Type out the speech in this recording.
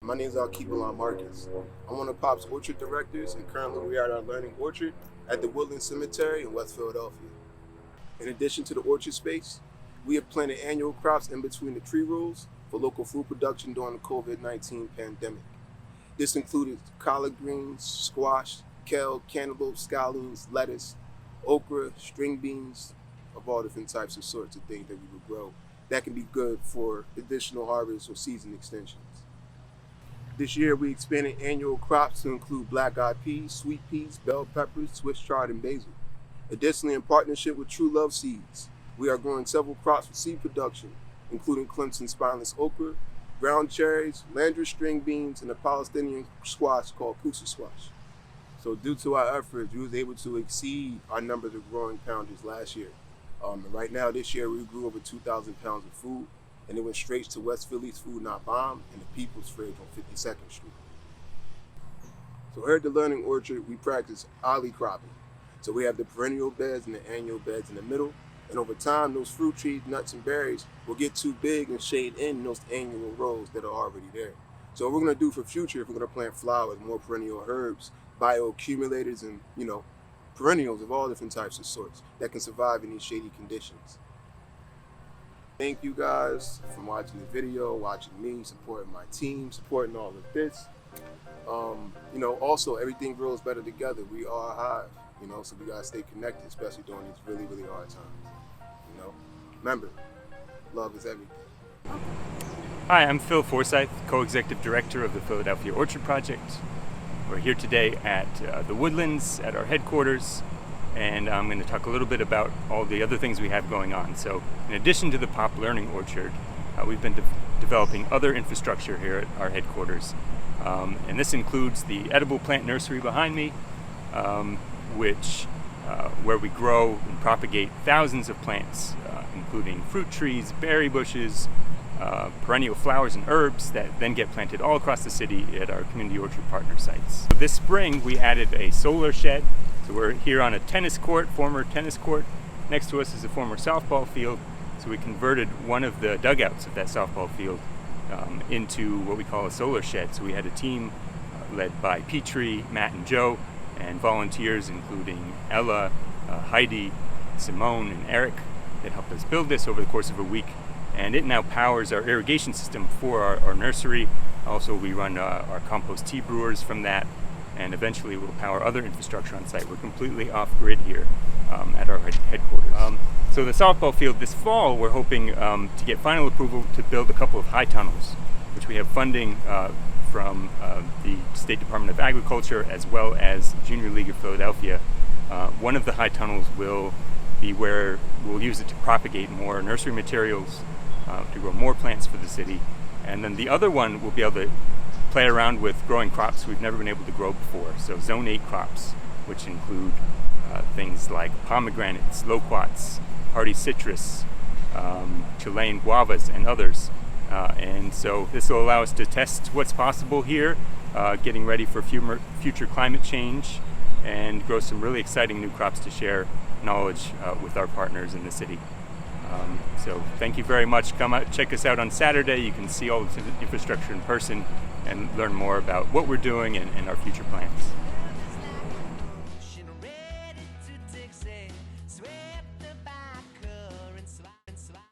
My name is Alkebu-Lan. I'm one of Pop's orchard directors, and currently we are at our learning orchard at the Woodland Cemetery in West Philadelphia. In addition to the orchard space, we have planted annual crops in between the tree rows for local food production during the COVID-19 pandemic. This included collard greens, squash, kale, cantaloupe, scallions, lettuce, okra, string beans, of all different types of sorts of things that we would grow that can be good for additional harvests or season extensions. This year, we expanded annual crops to include black-eyed peas, sweet peas, bell peppers, Swiss chard, and basil. Additionally, in partnership with True Love Seeds, we are growing several crops for seed production, including Clemson spineless okra, ground cherries, Landry string beans, and a Palestinian squash called pusa squash. So due to our efforts, we was able to exceed our numbers of growing pounders last year. And right now, this year, we grew over 2,000 pounds of food, and it went straight to West Philly's Food Not Bomb and the People's Fridge on 52nd Street. So here at the Learning Orchard, we practice alley cropping. So we have the perennial beds and the annual beds in the middle, and over time, those fruit trees, nuts, and berries will get too big and shade in those annual rows that are already there. So what we're gonna do for future, if we're gonna plant flowers, more perennial herbs, bioaccumulators, and perennials of all different types of sorts that can survive in these shady conditions. Thank you guys for watching the video, watching me, supporting my team, supporting all of this. Also everything grows better together. We are a hive, so we gotta stay connected, especially during these really, really hard times. Remember, love is everything. Hi, I'm Phil Forsyth, Co-Executive Director of the Philadelphia Orchard Project. We're here today at the Woodlands at our headquarters, and I'm going to talk a little bit about all the other things we have going on. So in addition to the Pop Learning Orchard, we've been developing other infrastructure here at our headquarters. And this includes the edible plant nursery behind me, where we grow and propagate thousands of plants, including fruit trees, berry bushes, perennial flowers and herbs that then get planted all across the city at our community orchard partner sites. So this spring we added a solar shed. So we're here on a former tennis court. Next to us is a former softball field. So we converted one of the dugouts of that softball field into what we call a solar shed. So we had a team led by Petrie, Matt, and Joe, and volunteers including Ella, Heidi, Simone, and Eric that helped us build this over the course of a week. And it now powers our irrigation system for our nursery. Also, we run our compost tea brewers from that, and eventually we'll power other infrastructure on site. We're completely off-grid here at our headquarters. So the softball field this fall, we're hoping to get final approval to build a couple of high tunnels, which we have funding from the State Department of Agriculture as well as Junior League of Philadelphia. One of the high tunnels will be where we'll use it to propagate more nursery materials, to grow more plants for the city. And then the other one will be able to play around with growing crops we've never been able to grow before. So Zone 8 crops, which include things like pomegranates, loquats, hardy citrus, Chilean guavas, and others. And so this will allow us to test what's possible here, getting ready for future climate change, and grow some really exciting new crops to share knowledge with our partners in the city. So thank you very much. Come out, check us out on Saturday. You can see all the infrastructure in person and learn more about what we're doing and our future plans.